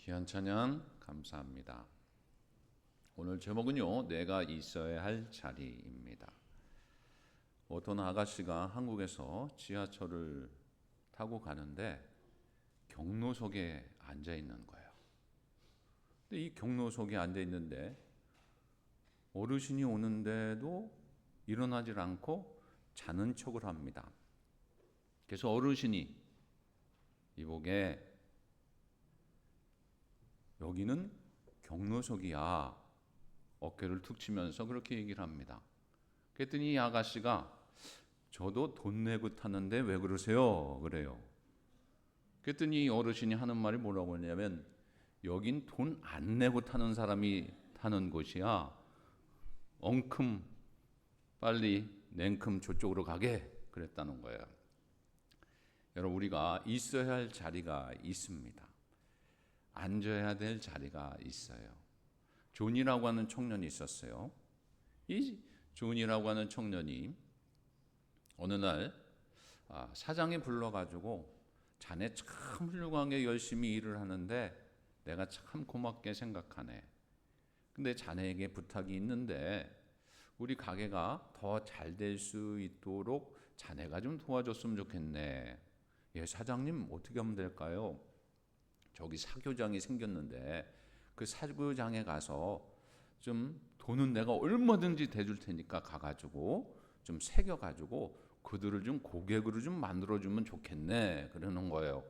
귀한 찬양 감사합니다. 오늘 제목은요, 내가 있어야 할 자리입니다. 어떤 아가씨가 한국에서 지하철을 타고 가는데 경로석에 앉아 있는 거예요. 근데 이 경로석에 앉아 있는데 어르신이 오는데도 일어나질 않고 자는 척을 합니다. 그래서 어르신이 이보게 여기는 경로석이야. 어깨를 툭 치면서 그렇게 얘기를 합니다. 그랬더니 이 아가씨가 저도 돈 내고 타는데 왜 그러세요? 그래요. 그랬더니 이 어르신이 하는 말이 뭐라고 하냐면 여긴 돈 안 내고 타는 사람이 타는 곳이야. 엉큼 빨리 냉큼 저쪽으로 가게 그랬다는 거예요. 여러분, 우리가 있어야 할 자리가 있습니다. 앉아야 될 자리가 있어요. 존이라고 하는 청년이 있었어요. 이 존이라고 하는 청년이 어느 날 사장이 불러가지고 자네 참 훌륭하게 열심히 일을 하는데 내가 참 고맙게 생각하네. 근데 자네에게 부탁이 있는데 우리 가게가 더 잘 될 수 있도록 자네가 좀 도와줬으면 좋겠네. 예, 사장님 어떻게 하면 될까요? 저기 사교장이 생겼는데 그 사교장에 가서 좀 돈은 내가 얼마든지 대줄 테니까 가가지고 좀 새겨가지고 그들을 좀 고객으로 좀 만들어주면 좋겠네 그러는 거예요.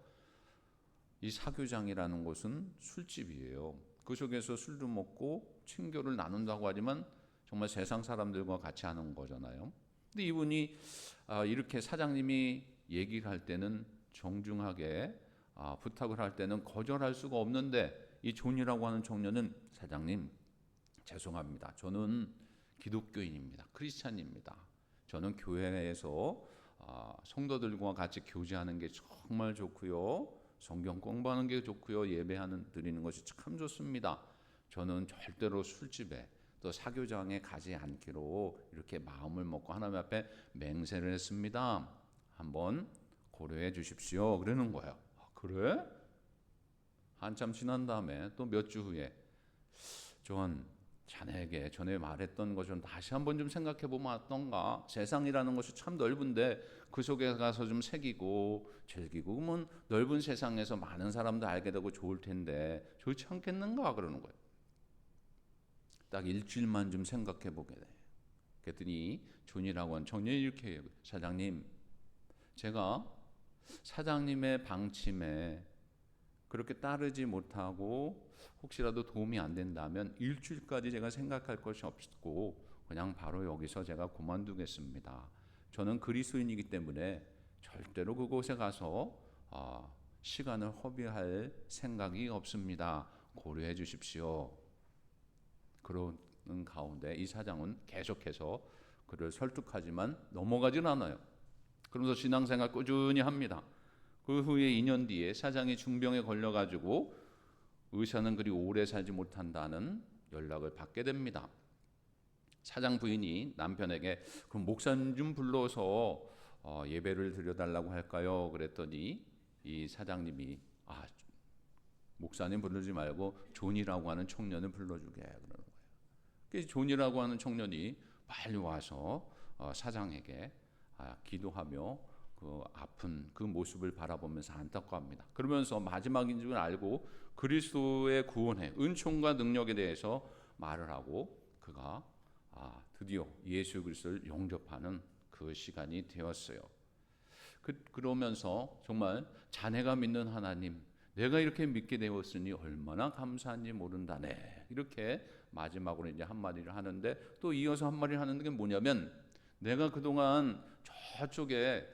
이 사교장이라는 곳은 술집이에요. 그 속에서 술도 먹고 친교를 나눈다고 하지만 정말 세상 사람들과 같이 하는 거잖아요. 근데 이분이 이렇게 사장님이 얘기를 할 때는 정중하게 부탁을 할 때는 거절할 수가 없는데 이 존이라고 하는 청년은 사장님 죄송합니다. 저는 기독교인입니다. 크리스찬입니다. 저는 교회에서 성도들과 같이 교제하는 게 정말 좋고요. 성경 공부하는 게 좋고요. 예배하는 드리는 것이 참 좋습니다. 저는 절대로 술집에 또 사교장에 가지 않기로 이렇게 마음을 먹고 하나님 앞에 맹세를 했습니다. 한번 고려해 주십시오. 그러는 거예요. 그래? 한참 지난 다음에 또 몇 주 후에 존, 자네에게 전에 말했던 것 좀 다시 한번 좀 생각해 보면 어떤가? 세상이라는 것이 참 넓은데 그 속에 가서 좀 새기고 즐기고 그러면 넓은 세상에서 많은 사람도 알게 되고 좋을 텐데 좋지 않겠는가? 그러는 거예요. 딱 일주일만 좀 생각해 보게 돼. 그랬더니 존이라고 하는 청년이 이렇게 해요. 사장님, 제가 사장님의 방침에 그렇게 따르지 못하고 혹시라도 도움이 안 된다면 일주일까지 제가 생각할 것이 없고 그냥 바로 여기서 제가 그만두겠습니다. 저는 그리스도인이기 때문에 절대로 그곳에 가서 시간을 허비할 생각이 없습니다. 고려해 주십시오. 그러는 가운데 이 사장은 계속해서 그를 설득하지만 넘어가진 않아요. 그러면서 신앙생활 꾸준히 합니다. 그 후에 2년 뒤에 사장이 중병에 걸려가지고 의사는 그리 오래 살지 못한다는 연락을 받게 됩니다. 사장 부인이 남편에게 그럼 목사님 좀 불러서 예배를 드려달라고 할까요? 그랬더니 이 사장님이 목사님 부르지 말고 존이라고 하는 청년을 불러주게 그러는 거예요. 그래서 존이라고 하는 청년이 빨리 와서 사장에게 기도하며 그 아픈 그 모습을 바라보면서 안타까워합니다. 그러면서 마지막인 줄 알고 그리스도의 구원의 은총과 능력에 대해서 말을 하고 그가 드디어 예수 그리스도를 영접하는 그 시간이 되었어요. 그러면서 정말 자네가 믿는 하나님, 내가 이렇게 믿게 되었으니 얼마나 감사한지 모른다네. 이렇게 마지막으로 이제 한마디를 하는데 또 이어서 한마디를 하는 게 뭐냐면 내가 그동안 저쪽에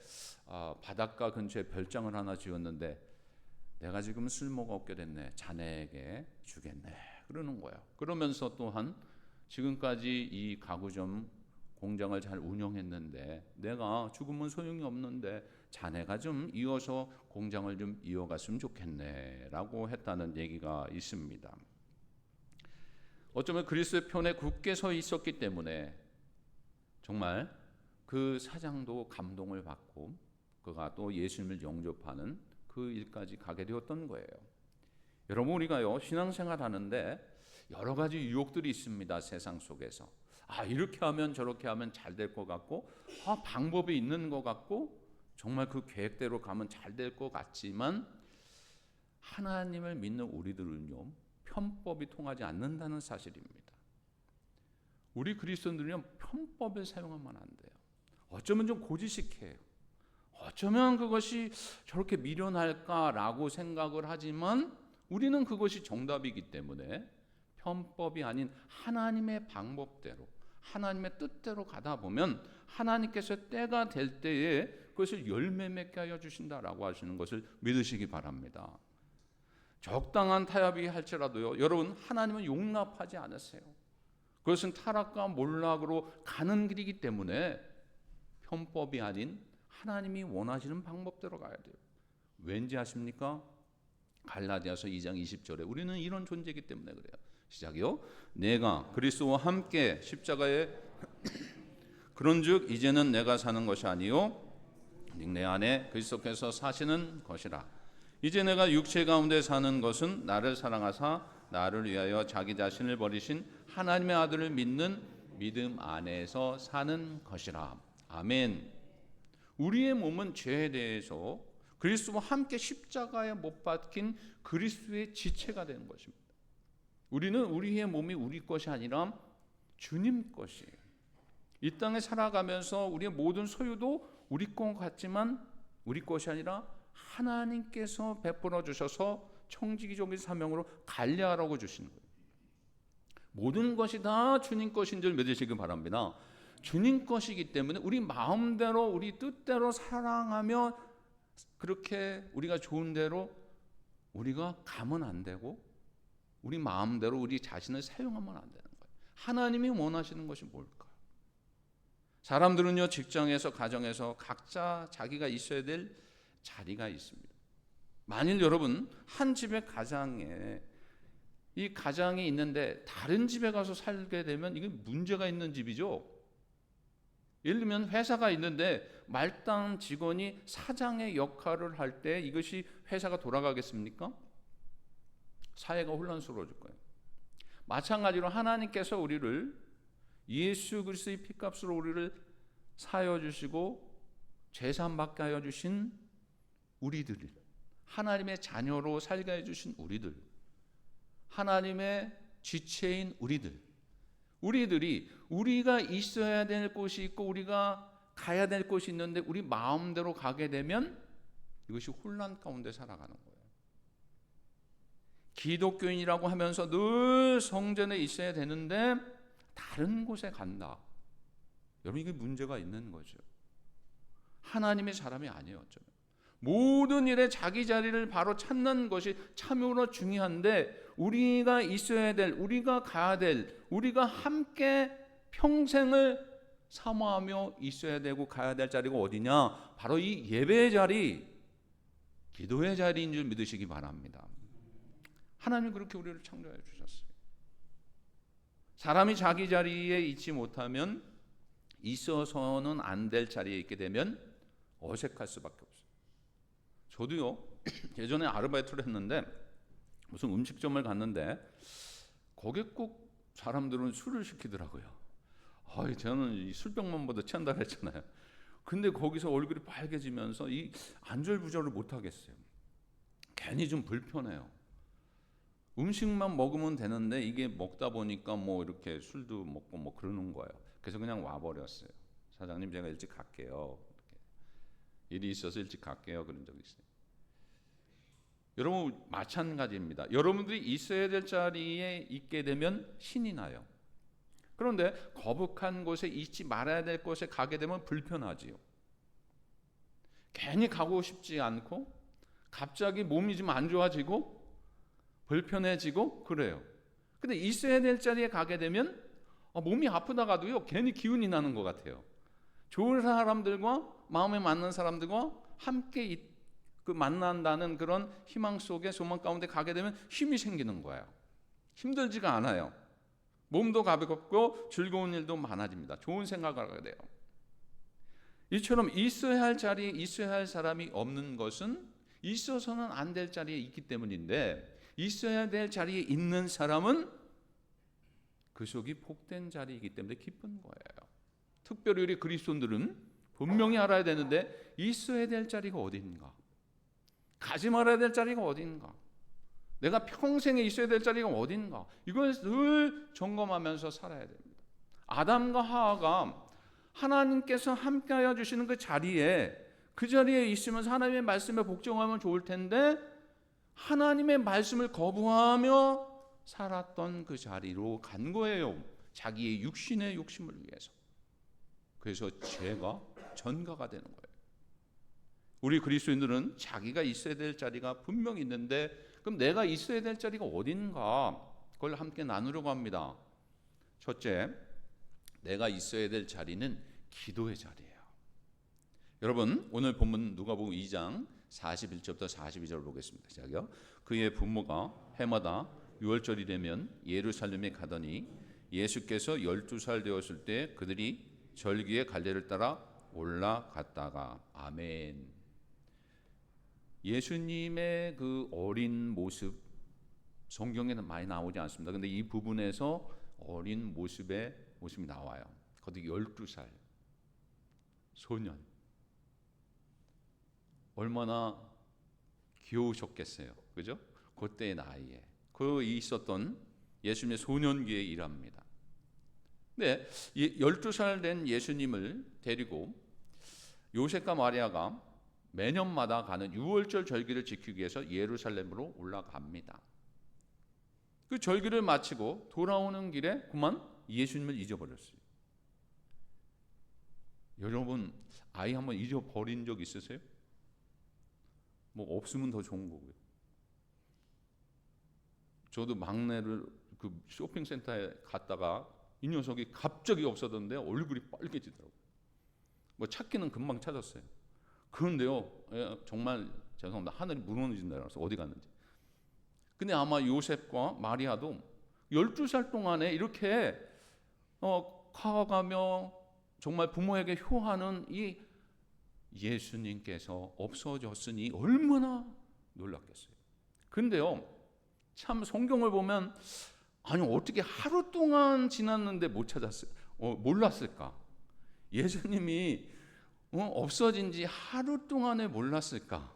바닷가 근처에 별장을 하나 지었는데 내가 지금 쓸모가 없게 됐네. 자네에게 주겠네. 그러는 거예요. 그러면서 또한 지금까지 이 가구점 공장을 잘 운영했는데 내가 죽으면 소용이 없는데 자네가 좀 이어서 공장을 좀 이어갔으면 좋겠네 라고 했다는 얘기가 있습니다. 어쩌면 그리스도의 편에 굳게 서 있었기 때문에 정말 그 사장도 감동을 받고 그가 또 예수님을 영접하는 그 일까지 가게 되었던 거예요. 여러분, 우리가요 신앙생활 하는데 여러 가지 유혹들이 있습니다. 세상 속에서 이렇게 하면 저렇게 하면 잘 될 것 같고, 방법이 있는 것 같고, 정말 그 계획대로 가면 잘 될 것 같지만 하나님을 믿는 우리들은요 편법이 통하지 않는다는 사실입니다. 우리 그리스도인들은요 편법을 사용하면 안 돼요. 어쩌면 좀 고지식해요. 어쩌면 그것이 저렇게 미련할까라고 생각을 하지만 우리는 그것이 정답이기 때문에 편법이 아닌 하나님의 방법대로, 하나님의 뜻대로 가다 보면 하나님께서 때가 될 때에 그것을 열매 맺게 하여 주신다라고 하시는 것을 믿으시기 바랍니다. 적당한 타협이 할지라도요, 여러분, 하나님은 용납하지 않으세요. 그것은 타락과 몰락으로 가는 길이기 때문에 편법이 아닌 하나님이 원하시는 방법대로 가야 돼요. 왠지 아십니까? 갈라디아서 2장 20절에 우리는 이런 존재이기 때문에 그래요. 시작이요. 내가 그리스도와 함께 십자가에 그런즉 이제는 내가 사는 것이 아니요 내 안에 그리스도께서 사시는 것이라. 이제 내가 육체 가운데 사는 것은 나를 사랑하사 나를 위하여 자기 자신을 버리신 하나님의 아들을 믿는 믿음 안에서 사는 것이라. 아멘. 우리의 몸은 죄에 대해서 그리스도와 함께 십자가에 못 박힌 그리스도의 지체가 되는 것입니다. 우리는 우리의 몸이 우리 것이 아니라 주님 것이에요. 이 땅에 살아가면서 우리의 모든 소유도 우리 것 같지만 우리 것이 아니라 하나님께서 베풀어 주셔서 청지기적인 사명으로 관리하라고 주신 거예요. 모든 것이 다 주님 것인 줄 믿으시기 바랍니다. 주님 것이기 때문에 우리 마음대로 우리 뜻대로 사랑하며 그렇게 우리가 좋은 대로 우리가 가면 안 되고 우리 마음대로 우리 자신을 사용하면 안 되는 거예요. 하나님이 원하시는 것이 뭘까요? 사람들은요 직장에서 가정에서 각자 자기가 있어야 될 자리가 있습니다. 만일 여러분 한 집의 가장에 이 가장이 있는데 다른 집에 가서 살게 되면 이게 문제가 있는 집이죠. 예를 들면 회사가 있는데 말단 직원이 사장의 역할을 할 때 이것이 회사가 돌아가겠습니까? 사회가 혼란스러워질 거예요. 마찬가지로 하나님께서 우리를 예수 그리스도의 피값으로 우리를 사여 주시고 제사함 받게 하여 주신 우리들, 하나님의 자녀로 살게 해 주신 우리들, 하나님의 지체인 우리들이 우리가 있어야 될 곳이 있고 우리가 가야 될 곳이 있는데 우리 마음대로 가게 되면 이것이 혼란 가운데 살아가는 거예요. 기독교인이라고 하면서 늘 성전에 있어야 되는데 다른 곳에 간다. 여러분 이게 문제가 있는 거죠. 하나님의 사람이 아니에요. 어쩌면. 모든 일에 자기 자리를 바로 찾는 것이 참으로 중요한데 우리가 있어야 될, 우리가 가야 될, 우리가 함께 평생을 사모하며 있어야 되고 가야 될 자리가 어디냐? 바로 이 예배의 자리, 기도의 자리인 줄 믿으시기 바랍니다. 하나님이 그렇게 우리를 창조해 주셨어요. 사람이 자기 자리에 있지 못하면 있어서는 안 될 자리에 있게 되면 어색할 수밖에 없어요. 저도요 예전에 아르바이트를 했는데 무슨 음식점을 갔는데 거기 꼭 사람들은 술을 시키더라고요. 저는 이 술병만 봐도 취한다 그랬잖아요. 근데 거기서 얼굴이 빨개지면서 이 안절부절을 못 하겠어요. 괜히 좀 불편해요. 음식만 먹으면 되는데 이게 먹다 보니까 뭐 이렇게 술도 먹고 뭐 그러는 거예요. 그래서 그냥 와버렸어요. 사장님 제가 일찍 갈게요. 일이 있어서 일찍 갈게요. 그런 적이 있어요. 여러분 마찬가지입니다. 여러분들이 있어야 될 자리에 있게 되면 신이 나요. 그런데 거북한 곳에 있지 말아야 될 곳에 가게 되면 불편하지요. 괜히 가고 싶지 않고 갑자기 몸이 좀 안 좋아지고 불편해지고 그래요. 근데 있어야 될 자리에 가게 되면 몸이 아프다가도요 괜히 기운이 나는 것 같아요. 좋은 사람들과 마음에 맞는 사람들과 함께 만난다는 그런 희망 속에 소망 가운데 가게 되면 힘이 생기는 거예요. 힘들지가 않아요. 몸도 가볍고 즐거운 일도 많아집니다. 좋은 생각을 하게 돼요. 이처럼 있어야 할 자리에 있어야 할 사람이 없는 것은 있어서는 안 될 자리에 있기 때문인데 있어야 될 자리에 있는 사람은 그 속이 복된 자리이기 때문에 기쁜 거예요. 특별히 우리 그리스도인들은 분명히 알아야 되는데 있어야 될 자리가 어딘가, 가지 말아야 될 자리가 어딘가, 내가 평생에 있어야 될 자리가 어딘가, 이걸 늘 점검하면서 살아야 됩니다. 아담과 하와가 하나님께서 함께하여 주시는 그 자리에 있으면서 하나님의 말씀에 복종하면 좋을 텐데 하나님의 말씀을 거부하며 살았던 그 자리로 간 거예요. 자기의 육신의 욕심을 위해서. 그래서 죄가 전가가 되는 거예요. 우리 그리스도인들은 자기가 있어야 될 자리가 분명히 있는데 그럼 내가 있어야 될 자리가 어딘가, 그걸 함께 나누려고 합니다. 첫째, 내가 있어야 될 자리는 기도의 자리예요. 여러분, 오늘 본문 누가복음 2장 41절부터 42절 보겠습니다. 시작이요. 그의 부모가 해마다 6월절이 되면 예루살렘에 가더니 예수께서 12살 되었을 때 그들이 절기의 갈례를 따라 올라갔다가. 아멘. 예수님의 그 어린 모습 성경에는 많이 나오지 않습니다. 근데 이 부분에서 어린 모습이 나와요. 거기 12살 소년, 얼마나 귀여우셨겠어요. 그죠? 그때의 나이에 그 있었던 예수님의 소년기의 일합니다. 네, 12살 된 예수님을 데리고 요셉과 마리아가 매년마다 가는 6월절 절기를 지키기 위해서 예루살렘으로 올라갑니다. 그 절기를 마치고 돌아오는 길에 그만 예수님을 잊어버렸어요. 여러분, 아이 한번 잊어버린 적 있으세요? 뭐 없으면 더 좋은 거고요. 저도 막내를 그 쇼핑센터에 갔다가 이 녀석이 갑자기 없어졌는데 얼굴이 빨개지더라고요. 뭐 찾기는 금방 찾았어요. 그런데요, 정말 죄송합니다. 하늘이 무너진다 그래서 어디 갔는지. 근데 아마 요셉과 마리아도 12살 동안에 이렇게 커가며 정말 부모에게 효하는 이 예수님께서 없어졌으니 얼마나 놀랐겠어요. 근데요, 참 성경을 보면 아니 어떻게 하루 동안 지났는데 못 찾았어요? 몰랐을까? 예수님이 없어진 지 하루 동안에 몰랐을까?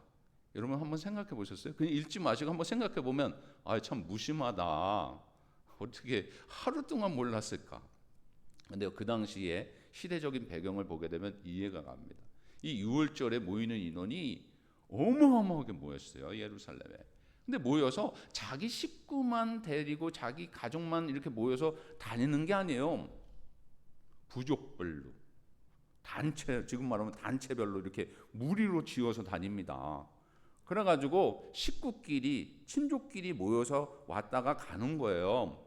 여러분 한번 생각해 보셨어요? 그냥 읽지 마시고 한번 생각해 보면 참 무심하다. 어떻게 하루 동안 몰랐을까? 근데 그 당시에 시대적인 배경을 보게 되면 이해가 갑니다. 이 6월절에 모이는 인원이 어마어마하게 모였어요. 예루살렘에. 근데 모여서 자기 식구만 데리고 자기 가족만 이렇게 모여서 다니는 게 아니에요. 부족별로, 단체, 지금 말하면 단체별로 이렇게 무리로 지어서 다닙니다. 그래가지고 식구끼리, 친족끼리 모여서 왔다가 가는 거예요.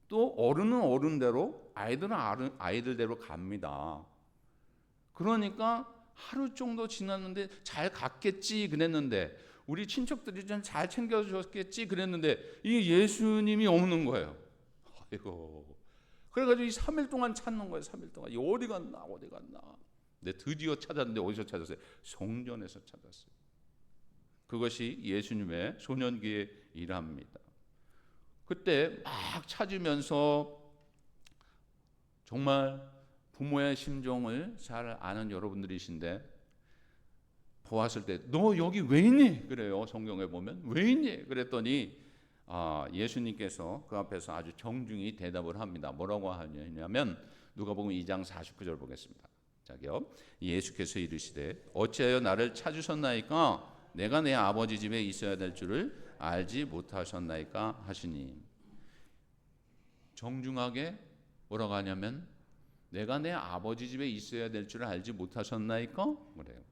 또 어른은 어른대로, 아이들은 아이들대로 갑니다. 그러니까 하루 정도 지났는데 잘 갔겠지 그랬는데, 우리 친척들이 좀 잘 챙겨줬겠지 그랬는데 이 예수님이 없는 거예요. 아이고. 그래가지고 이 3일 동안 찾는 거예요. 3일 동안. 이 어디 갔나 어디 갔나. 근데 드디어 찾았는데 어디서 찾았어요? 성전에서 찾았어요. 그것이 예수님의 소년기의 일합니다. 그때 막 찾으면서 정말 부모의 심정을 잘 아는 여러분들이신데 보았을 때 너 여기 왜 있니? 그래요. 성경에 보면 왜 있니? 그랬더니 예수님께서 그 앞에서 아주 정중히 대답을 합니다. 뭐라고 하냐면 누가복음 2장 49절 보겠습니다. 자기요. 예수께서 이르시되 어찌하여 나를 찾으셨나이까? 내가 내 아버지 집에 있어야 될 줄을 알지 못하셨나이까 하시니. 정중하게 뭐라고 하냐면 내가 내 아버지 집에 있어야 될 줄을 알지 못하셨나이까? 그래요.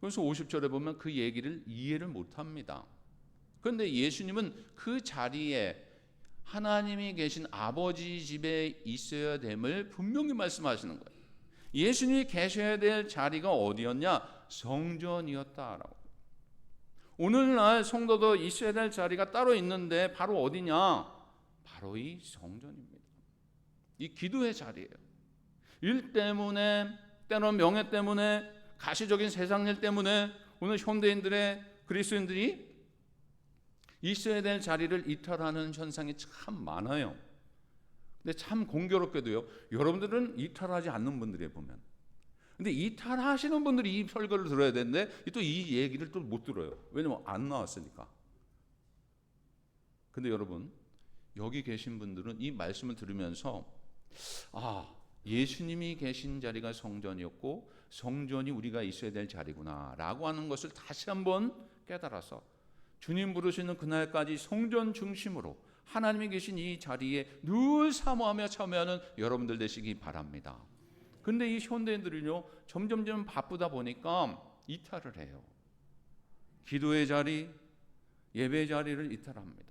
그래서 50절에 보면 그 얘기를 이해를 못합니다. 그런데 예수님은 그 자리에 하나님이 계신 아버지 집에 있어야 됨을 분명히 말씀하시는 거예요. 예수님이 계셔야 될 자리가 어디였냐? 성전이었다라고. 오늘날 성도도 있어야 될 자리가 따로 있는데 바로 어디냐? 바로 이 성전입니다. 이 기도의 자리예요. 일 때문에, 때론 명예 때문에, 가시적인 세상 일 때문에 오늘 현대인들의 그리스도인들이 있어야 될 자리를 이탈하는 현상이 참 많아요. 근데 참 공교롭게도요, 여러분들은 이탈하지 않는 분들이 보면, 근데 이탈하시는 분들이 이 설교를 들어야 되는데 또 이 얘기를 또 못 들어요. 왜냐면 안 나왔으니까. 근데 여러분, 여기 계신 분들은 이 말씀을 들으면서 예수님이 계신 자리가 성전이었고 성전이 우리가 있어야 될 자리구나 라고 하는 것을 다시 한번 깨달아서 주님 부르시는 그날까지 성전 중심으로 하나님이 계신 이 자리에 늘 사모하며 참여하는 여러분들 되시기 바랍니다. 근데 이 현대인들은요, 점점 바쁘다 보니까 이탈을 해요. 기도의 자리, 예배의 자리를 이탈합니다.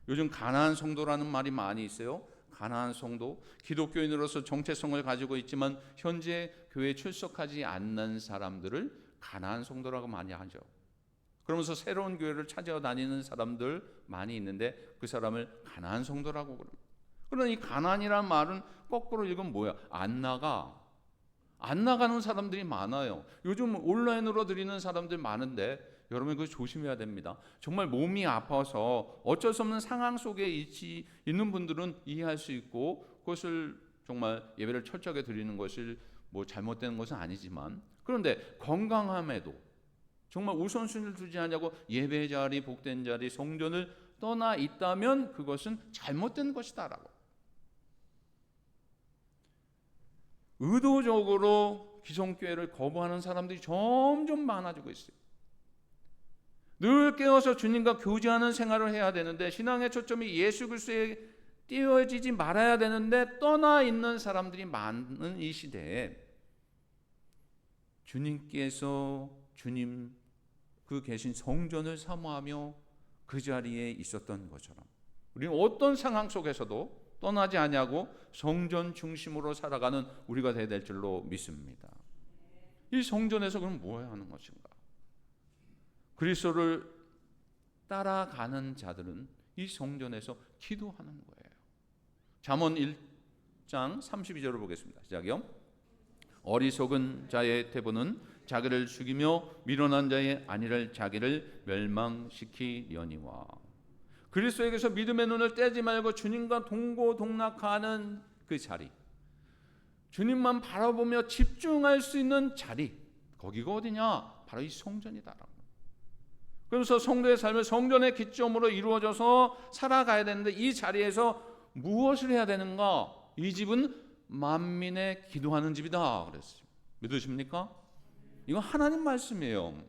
요즘 가난한 성도라는 말이 많이 있어요. 가난한 성도, 기독교인으로서 정체성을 가지고 있지만 현재 교회에 출석하지 않는 사람들을 가난한 성도라고 많이 하죠. 그러면서 새로운 교회를 찾아다니는 사람들 많이 있는데 그 사람을 가난한 성도라고 그럽니다. 그러나 이 가난이란 말은 거꾸로 읽으면 뭐야? 안 나가는 사람들이 많아요. 요즘 온라인으로 드리는 사람들 많은데 여러분 그거 조심해야 됩니다. 정말 몸이 아파서 어쩔 수 없는 상황 속에 있는 분들은 이해할 수 있고 그것을 정말 예배를 철저하게 드리는 것을 뭐 잘못된 것은 아니지만, 그런데 건강함에도 정말 우선순위를 두지 않냐고 예배 자리, 복된 자리, 성전을 떠나 있다면 그것은 잘못된 것이다라고. 의도적으로 기성교회를 거부하는 사람들이 점점 많아지고 있어요. 늘 깨어서 주님과 교제하는 생활을 해야 되는데 신앙의 초점이 예수 그리스도에 띄어지지 말아야 되는데 떠나 있는 사람들이 많은 이 시대에 주님께서 주님 그 계신 성전을 사모하며 그 자리에 있었던 것처럼 우리는 어떤 상황 속에서도 떠나지 아니하고 성전 중심으로 살아가는 우리가 되어야 될 줄로 믿습니다. 이 성전에서 그럼 뭐 해야 하는 것인가? 그리스도를 따라가는 자들은 이 성전에서 기도하는 거예요. 잠언 1장 32절을 보겠습니다. 시작이요. 어리석은 자의 태보는 자기를 죽이며 미련한 자의 안위를 자기를 멸망시키려니와. 그리스도에게서 믿음의 눈을 떼지 말고 주님과 동고동락하는 그 자리, 주님만 바라보며 집중할 수 있는 자리, 거기가 어디냐? 바로 이 성전이다. 그래서 성도의 삶을 성전의 기점으로 이루어져서 살아가야 되는데 이 자리에서 무엇을 해야 되는가? 이 집은 만민의 기도하는 집이다 그랬어요. 믿으십니까? 이건 하나님 말씀이에요.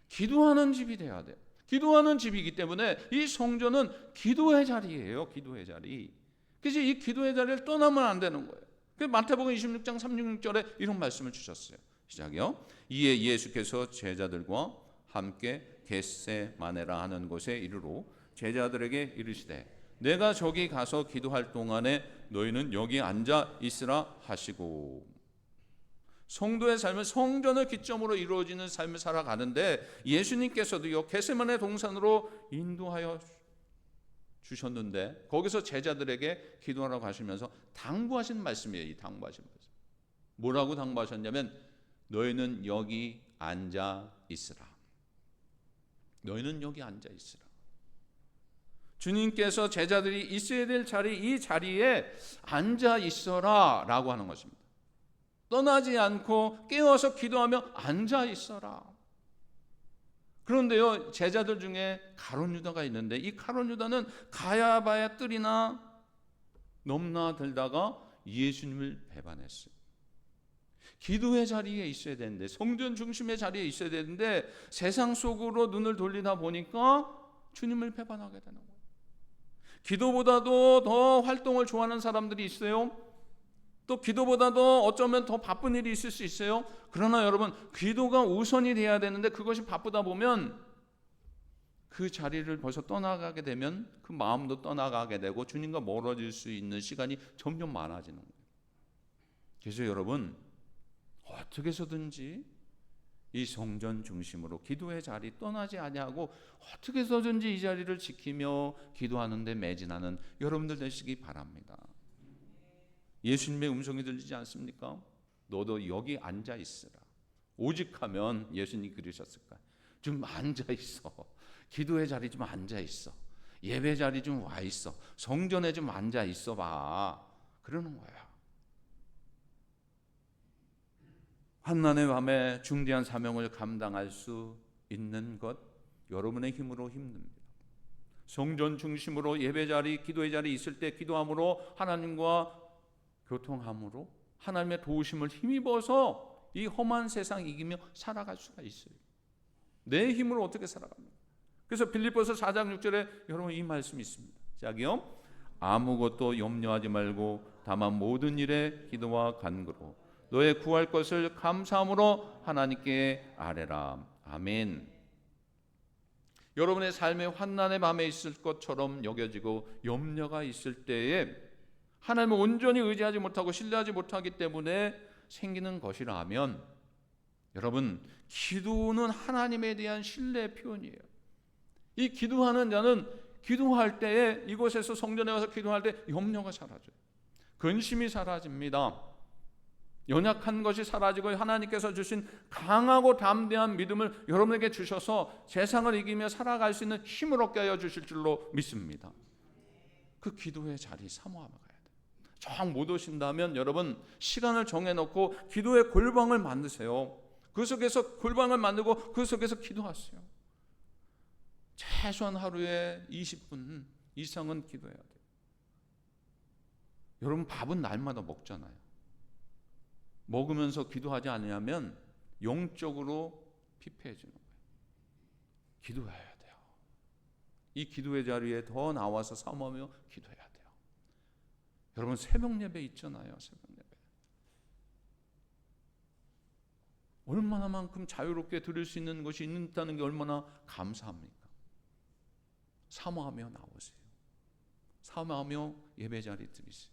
기도하는 집이 돼야 돼요. 기도하는 집이기 때문에 이 성전은 기도의 자리예요. 기도의 자리. 그래서 이 기도의 자리를 떠나면 안 되는 거예요. 그래서 마태복음 26장 36절에 이런 말씀을 주셨어요. 시작이요. 이에 예수께서 제자들과 함께 겟세마네라 하는 곳에 이르러 제자들에게 이르시되 내가 저기 가서 기도할 동안에 너희는 여기 앉아 있으라 하시고. 성도의 삶은 성전을 기점으로 이루어지는 삶을 살아가는데 예수님께서도요 겟세마네 동산으로 인도하여 주셨는데 거기서 제자들에게 기도하라고 하시면서 당부하신 말씀이에요. 이 당부하신 말씀. 뭐라고 당부하셨냐면 너희는 여기 앉아 있으라. 너희는 여기 앉아 있으라. 주님께서 제자들이 있어야 될 자리, 이 자리에 앉아 있어라 라고 하는 것입니다. 떠나지 않고 깨어서 기도하며 앉아 있어라. 그런데요, 제자들 중에 가룟 유다가 있는데 이 가룟 유다는 가야바의 뜰이나 넘나들다가 예수님을 배반했어요. 기도의 자리에 있어야 되는데, 성전 중심의 자리에 있어야 되는데 세상 속으로 눈을 돌리다 보니까 주님을 배반하게 되는 거예요. 기도보다도 더 활동을 좋아하는 사람들이 있어요. 또 기도보다도 어쩌면 더 바쁜 일이 있을 수 있어요. 그러나 여러분, 기도가 우선이 돼야 되는데 그것이 바쁘다 보면 그 자리를 벌써 떠나가게 되면 그 마음도 떠나가게 되고 주님과 멀어질 수 있는 시간이 점점 많아지는 거예요. 그래서 여러분, 어떻게 해서든지 이 성전 중심으로 기도의 자리 떠나지 아니하고 어떻게 해서든지 이 자리를 지키며 기도하는 데 매진하는 여러분들 되시기 바랍니다. 예수님의 음성이 들리지 않습니까? 너도 여기 앉아 있으라. 오직 하면 예수님이 그러셨을까? 좀 앉아 있어. 기도의 자리 좀 앉아 있어. 예배 자리 좀 와 있어. 성전에 좀 앉아 있어 봐. 그러는 거야. 환난의 밤에 중대한 사명을 감당할 수 있는 것 여러분의 힘으로 힘듭니다. 성전 중심으로 예배 자리, 기도의 자리 있을 때 기도함으로 하나님과 교통함으로 하나님의 도우심을 힘입어서 이 험한 세상 이기며 살아갈 수가 있어요. 내 힘으로 어떻게 살아갑니까? 그래서 빌립보서 4장 6절에 여러분 이 말씀이 있습니다. 시작이요. 아무것도 염려하지 말고 다만 모든 일에 기도와 간구로 너의 구할 것을 감사함으로 하나님께 아뢰라. 아멘. 여러분의 삶의 환난의 밤에 있을 것처럼 여겨지고 염려가 있을 때에 하나님을 온전히 의지하지 못하고 신뢰하지 못하기 때문에 생기는 것이라면 여러분 기도는 하나님에 대한 신뢰의 표현이에요. 이 기도하는 자는 기도할 때에 이곳에서 성전에 와서 기도할 때 염려가 사라져요. 근심이 사라집니다. 연약한 것이 사라지고 하나님께서 주신 강하고 담대한 믿음을 여러분에게 주셔서 세상을 이기며 살아갈 수 있는 힘을 얻게 하여 주실 줄로 믿습니다. 그 기도의 자리 사모하며 가야 돼요. 정 못 오신다면 여러분 시간을 정해놓고 기도의 골방을 만드세요. 그 속에서 골방을 만들고 그 속에서 기도하세요. 최소한 하루에 20분 이상은 기도해야 돼요. 여러분 밥은 날마다 먹잖아요. 먹으면서 기도하지 않으면 영적으로 피폐해지는 거예요. 기도해야 돼요. 이 기도의 자리에 더 나와서 사모하며 기도해야 돼요. 여러분 새벽 예배 있잖아요. 새벽 예배. 얼마나만큼 자유롭게 들을 수 있는 것이 있다는 게 얼마나 감사합니까? 사모하며 나오세요. 사모하며 예배 자리 드리세요.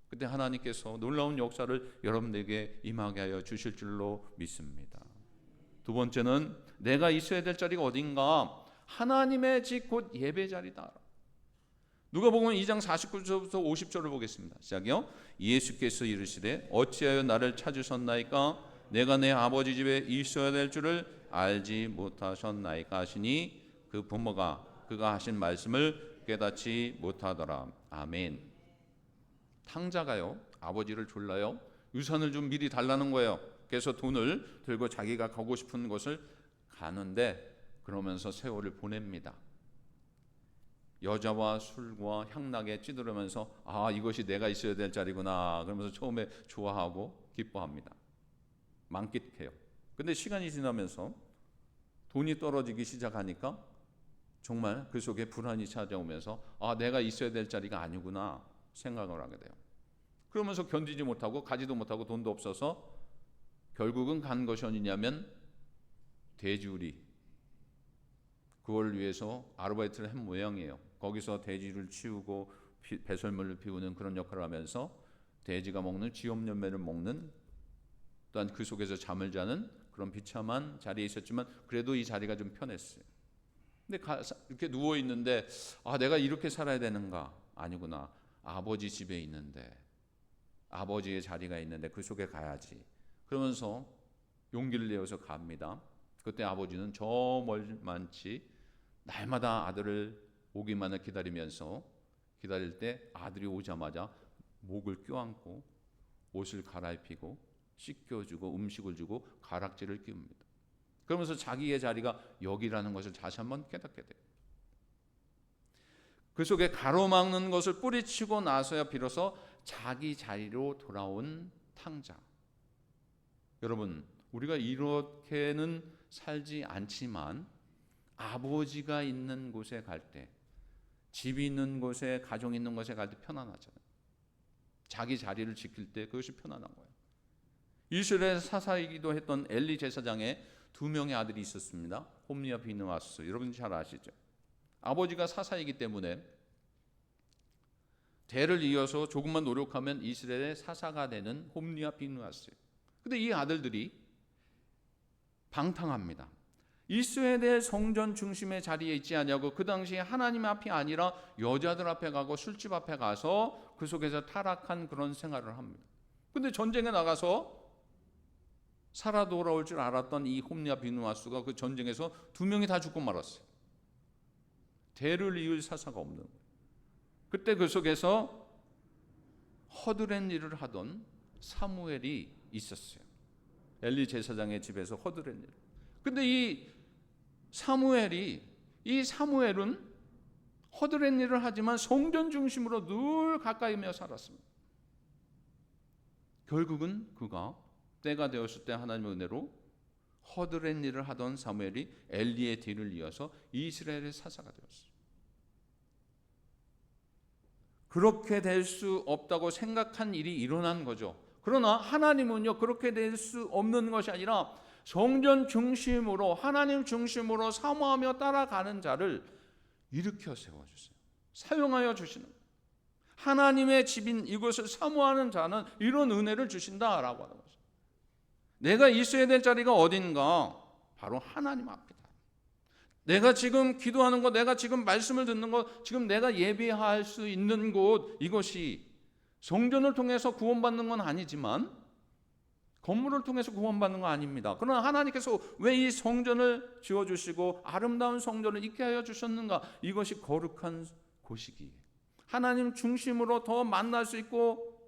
그때 하나님께서 놀라운 역사를 여러분에게 임하게 하여 주실 줄로 믿습니다. 두 번째는 내가 있어야 될 자리가 어딘가? 하나님의 집 곧 예배 자리다. 누가복음 2장 49절부터 50절을 보겠습니다. 시작이요. 예수께서 이르시되 어찌하여 나를 찾으셨나이까? 내가 내 아버지 집에 있어야 될 줄을 알지 못하셨나이까 하시니 그 부모가 그가 하신 말씀을 깨닫지 못하더라. 아멘. 탕자가요 아버지를 졸라요 유산을 좀 미리 달라는 거예요. 그래서 돈을 들고 자기가 가고 싶은 곳을 가는데 그러면서 세월을 보냅니다. 여자와 술과 향락에 찌들으면서 아 이것이 내가 있어야 될 자리구나 그러면서 처음에 좋아하고 기뻐합니다. 만끽해요. 근데 시간이 지나면서 돈이 떨어지기 시작하니까 정말 그 속에 불안이 찾아오면서 아 내가 있어야 될 자리가 아니구나 생각을 하게 돼요. 그러면서 견디지 못하고 가지도 못하고 돈도 없어서 결국은 간 것이 어디냐면 돼지우리 그걸 위해서 아르바이트를 한 모양이에요. 거기서 돼지를 치우고 배설물을 피우는 그런 역할을 하면서 돼지가 먹는 쥐염염매를 먹는 또한 그 속에서 잠을 자는 그런 비참한 자리에 있었지만 그래도 이 자리가 좀 편했어요. 근데 이렇게 누워 있는데 아 내가 이렇게 살아야 되는가? 아니구나. 아버지 집에 있는데 아버지의 자리가 있는데 그 속에 가야지. 그러면서 용기를 내어서 갑니다. 그때 아버지는 저 멀만치 날마다 아들을 오기만을 기다리면서 기다릴 때 아들이 오자마자 목을 껴안고 옷을 갈아입히고 씻겨주고 음식을 주고 가락지를 끼웁니다. 그러면서 자기의 자리가 여기라는 것을 다시 한번 깨닫게 돼요. 그 속에 가로막는 것을 뿌리치고 나서야 비로소 자기 자리로 돌아온 탕자. 여러분 우리가 이렇게는 살지 않지만 아버지가 있는 곳에 갈 때 집이 있는 곳에 가정 있는 곳에 갈 때 편안하잖아요. 자기 자리를 지킬 때 그것이 편안한 거예요. 이스라엘 사사이기도 했던 엘리 제사장의 두 명의 아들이 있었습니다. 홈리와 비느하스. 여러분 잘 아시죠? 아버지가 사사이기 때문에 대를 이어서 조금만 노력하면 이스라엘의 사사가 되는 홈리와 비느하스. 근데 이 아들들이 방탕합니다. 이스라엘의 성전 중심의 자리에 있지 않냐고 그 당시에 하나님 앞이 아니라 여자들 앞에 가고 술집 앞에 가서 그 속에서 타락한 그런 생활을 합니다. 근데 전쟁에 나가서 살아 돌아올 줄 알았던 이 홈리와 비느하스가 그 전쟁에서 두 명이 다 죽고 말았어요. 대를 이을 사사가 없는 거예요. 그때 그 속에서 허드렛 일을 하던 사무엘이 있었어요. 엘리 제사장의 집에서 허드렛 일. 근데 이 사무엘은 허드렛 일을 하지만 성전 중심으로 늘 가까이며 살았습니다. 결국은 그가 때가 되었을 때 하나님의 은혜로 허드렛 일을 하던 사무엘이 엘리의 뒤를 이어서 이스라엘의 사사가 되었어요. 그렇게 될 수 없다고 생각한 일이 일어난 거죠. 그러나 하나님은요, 그렇게 될 수 없는 것이 아니라 성전 중심으로, 하나님 중심으로 사모하며 따라가는 자를 일으켜 세워주세요. 사용하여 주시는 거예요. 하나님의 집인 이곳을 사모하는 자는 이런 은혜를 주신다라고 하는 거죠. 내가 있어야 될 자리가 어딘가? 바로 하나님 앞이다. 내가 지금 기도하는 것, 내가 지금 말씀을 듣는 것, 지금 내가 예배할 수 있는 곳, 이것이 성전을 통해서 구원받는 건 아니지만 건물을 통해서 구원받는 건 아닙니다. 그러나 하나님께서 왜 이 성전을 지어주시고 아름다운 성전을 있게 하여 주셨는가? 이것이 거룩한 곳이기에 하나님 중심으로 더 만날 수 있고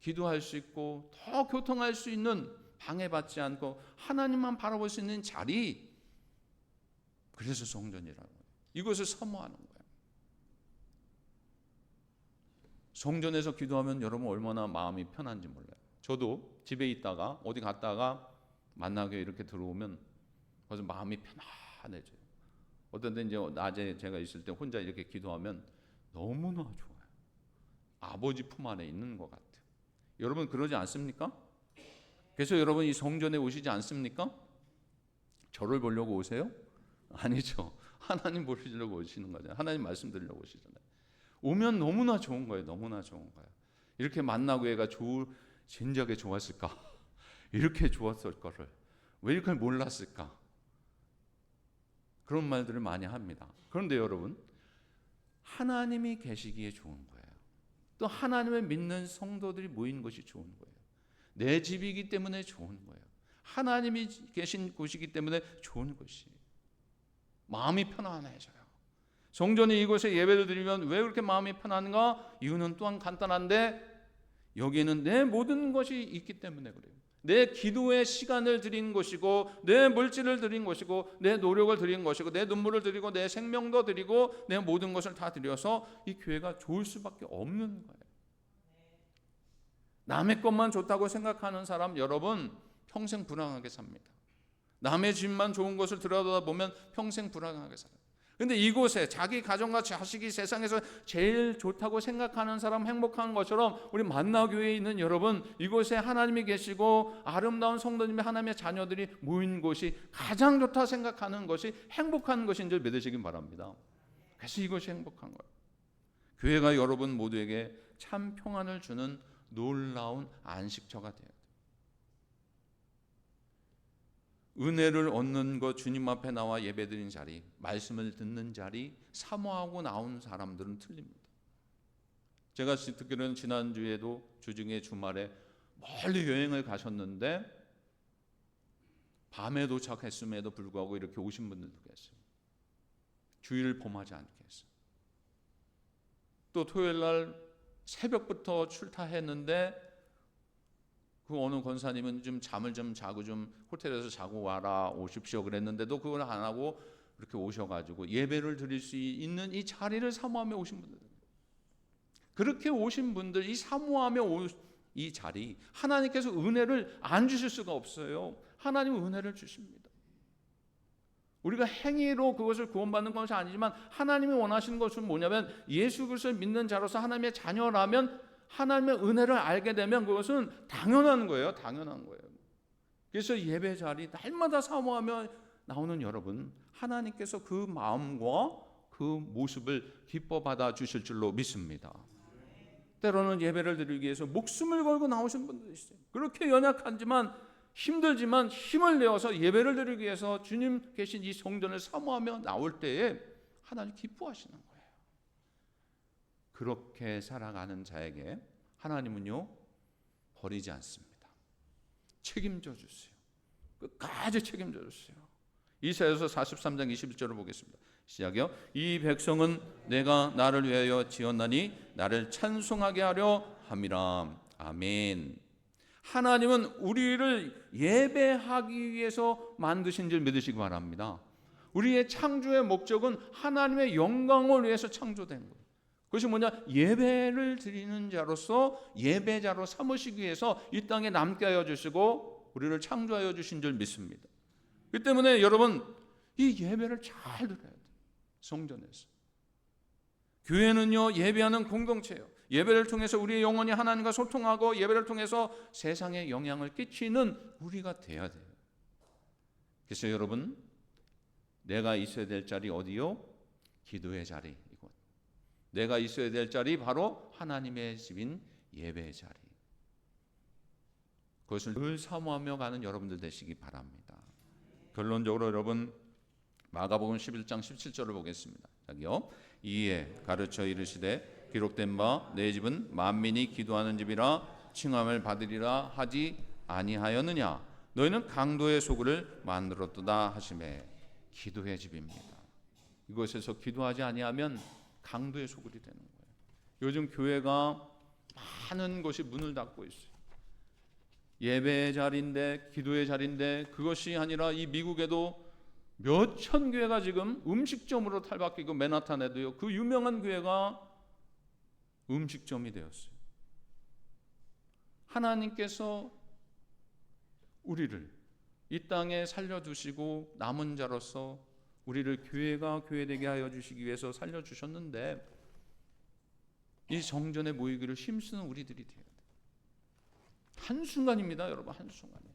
기도할 수 있고 더 교통할 수 있는, 방해받지 않고 하나님만 바라볼 수 있는 자리, 그래서 성전이라는 거예요. 이것을 사모하는 거예요. 성전에서 기도하면 여러분 얼마나 마음이 편한지 몰라요. 저도 집에 있다가 어디 갔다가 만나게 이렇게 들어오면 벌써 마음이 편안해져요. 어떤 때 이제 낮에 제가 있을 때 혼자 이렇게 기도하면 너무나 좋아요. 아버지 품 안에 있는 것 같아요. 여러분 그러지 않습니까? 그래서 여러분 이 성전에 오시지 않습니까? 저를 보려고 오세요? 아니죠. 하나님 보시려고 오시는 거잖아요. 하나님 말씀 들으려고 오시잖아요. 오면 너무나 좋은 거예요. 너무나 좋은 거예요. 이렇게 만나고 얘가 진작에 좋았을까? 이렇게 좋았을 거를 왜 이렇게 몰랐을까? 그런 말들을 많이 합니다. 그런데 여러분, 하나님이 계시기에 좋은 거예요. 또 하나님을 믿는 성도들이 모인 것이 좋은 거예요. 내 집이기 때문에 좋은 거예요. 하나님이 계신 곳이기 때문에 좋은 것이에요. 마음이 편안해져요. 성전이 이곳에 예배를 드리면 왜 그렇게 마음이 편한가? 이유는 또한 간단한데 여기에는 내 모든 것이 있기 때문에 그래요. 내 기도의 시간을 드린 것이고 내 물질을 드린 것이고 내 노력을 드린 것이고 내 눈물을 드리고 내 생명도 드리고 내 모든 것을 다 드려서 이 교회가 좋을 수밖에 없는 거예요. 남의 것만 좋다고 생각하는 사람 여러분 평생 불안하게 삽니다. 남의 집만 좋은 것을 들여다보면 평생 불안하게 살아요. 그런데 이곳에 자기 가정과 자식이 세상에서 제일 좋다고 생각하는 사람 행복한 것처럼 우리 만나교회에 있는 여러분, 이곳에 하나님이 계시고 아름다운 성도님의 하나님의 자녀들이 모인 곳이 가장 좋다 생각하는 것이 행복한 것인 줄 믿으시기 바랍니다. 그래서 이것이 행복한 거예요. 교회가 여러분 모두에게 참 평안을 주는 놀라운 안식처가 돼요. 은혜를 얻는 것, 주님 앞에 나와 예배드린 자리, 말씀을 듣는 자리, 사모하고 나온 사람들은 틀립니다. 제가 듣기로는 지난주에도 주중에 주말에 멀리 여행을 가셨는데 밤에 도착했음에도 불구하고 이렇게 오신 분들도 계세요. 주일을 범하지 않게 했어요. 또 토요일 날 새벽부터 출타했는데 그 어느 권사님은 좀 잠을 좀 자고 좀 호텔에서 자고 와라 오십시오 그랬는데도 그걸 안 하고 이렇게 오셔가지고 예배를 드릴 수 있는 이 자리를 사모하며 오신 분들, 그렇게 오신 분들, 이 사모하며 이 자리, 하나님께서 은혜를 안 주실 수가 없어요. 하나님은 은혜를 주십니다. 우리가 행위로 그것을 구원받는 것이 아니지만 하나님이 원하시는 것은 뭐냐면 예수 그리스도를 믿는 자로서 하나님의 자녀라면 하나님의 은혜를 알게 되면 그것은 당연한 거예요. 당연한 거예요. 그래서 예배 자리 날마다 사모하며 나오는 여러분, 하나님께서 그 마음과 그 모습을 기뻐 받아 주실 줄로 믿습니다. 때로는 예배를 드리기 위해서 목숨을 걸고 나오신 분들이 있어요. 그렇게 연약하지만 힘들지만 힘을 내어서 예배를 드리기 위해서 주님 계신 이 성전을 사모하며 나올 때에 하나님 기뻐하시는 거예요. 그렇게 살아가는 자에게 하나님은요 버리지 않습니다. 책임져 주세요. 끝까지 책임져 주세요. 이사야서 43장 21절을 보겠습니다. 시작이요. 이 백성은 내가 나를 위하여 지었나니 나를 찬송하게 하려 함이라. 아멘. 하나님은 우리를 예배하기 위해서 만드신 줄 믿으시기 바랍니다. 우리의 창조의 목적은 하나님의 영광을 위해서 창조된 거예요. 그것이 뭐냐? 예배를 드리는 자로서 예배자로 삼으시기 위해서 이 땅에 남게 하여 주시고 우리를 창조하여 주신 줄 믿습니다. 그 때문에 여러분 이 예배를 잘 드려야 돼요. 성전에서. 교회는요 예배하는 공동체예요. 예배를 통해서 우리의 영혼이 하나님과 소통하고 예배를 통해서 세상에 영향을 끼치는 우리가 돼야 돼요. 그래서 여러분 내가 있어야 될 자리 어디요? 기도의 자리. 이곳. 내가 있어야 될 자리 바로 하나님의 집인 예배의 자리. 그것을 늘 사모하며 가는 여러분들 되시기 바랍니다. 결론적으로 여러분 마가복음 11장 17절을 보겠습니다. 여기요. 이에 가르쳐 이르시되 기록된 바 내 집은 만민이 기도하는 집이라 칭함을 받으리라 하지 아니하였느냐. 너희는 강도의 소굴을 만들었도다 하시매. 기도의 집입니다. 이곳에서 기도하지 아니하면 강도의 소굴이 되는 거예요. 요즘 교회가 많은 곳이 문을 닫고 있어요. 예배의 자리인데 기도의 자리인데 그것이 아니라 이 미국에도 몇천 교회가 지금 음식점으로 탈바뀌고 맨하탄에도요 그 유명한 교회가 음식점이 되었어요. 하나님께서 우리를 이 땅에 살려주시고 남은 자로서 우리를 교회가 교회되게 하여 주시기 위해서 살려주셨는데 이 정전에 모이기를 힘쓰는 우리들이 돼야 돼요. 한순간입니다 여러분. 한순간이에요.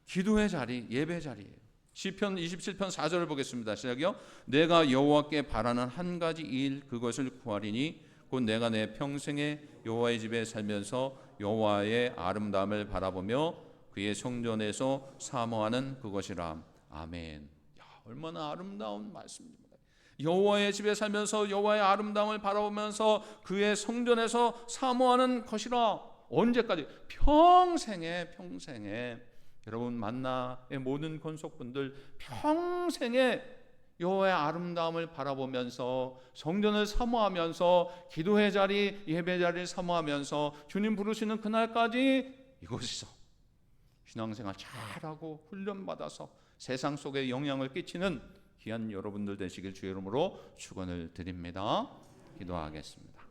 기도의 자리, 예배 자리예요. 시편 27편 4절을 보겠습니다. 시작이요. 내가 여호와께 바라는 한 가지 일 그것을 구하리니 곧 내가 내 평생에 여호와의 집에 살면서 여호와의 아름다움을 바라보며 그의 성전에서 사모하는 그것이라. 아멘. 야, 얼마나 아름다운 말씀입니다. 여호와의 집에 살면서 여호와의 아름다움을 바라보면서 그의 성전에서 사모하는 것이라. 언제까지? 평생에 여러분 만나의 모든 권속분들 평생에 여호와의 아름다움을 바라보면서 성전을 사모하면서 기도의 자리, 예배 자리를 사모하면서 주님 부르시는 그날까지 이곳에서 신앙생활 잘하고 훈련받아서 세상 속에 영향을 끼치는 귀한 여러분들 되시길 주의 이름으로 축원을 드립니다. 기도하겠습니다.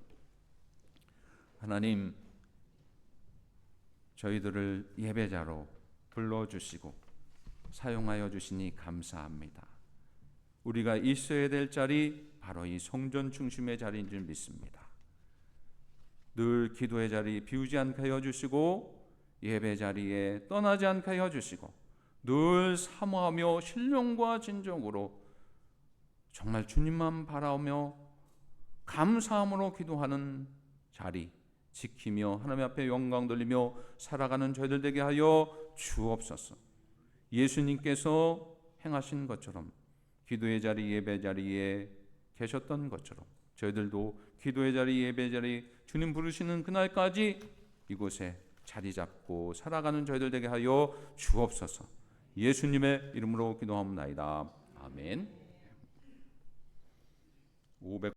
하나님, 저희들을 예배자로 불러주시고 사용하여 주시니 감사합니다. 우리가 있어야 될 자리 바로 이 성전 중심의 자리인 줄 믿습니다. 늘 기도의 자리 비우지 않게 하여 주시고 예배 자리에 떠나지 않게 하여 주시고 늘 사모하며 신령과 진정으로 정말 주님만 바라오며 감사함으로 기도하는 자리 지키며 하나님 앞에 영광 돌리며 살아가는 저희들 되게 하여 주옵소서. 예수님께서 행하신 것처럼 기도의 자리 예배 자리에 계셨던 것처럼 저희들도 기도의 자리 예배 자리 주님 부르시는 그날까지 이곳에 자리 잡고 살아가는 저희들 되게 하여 주옵소서. 예수님의 이름으로 기도하옵나이다. 아멘.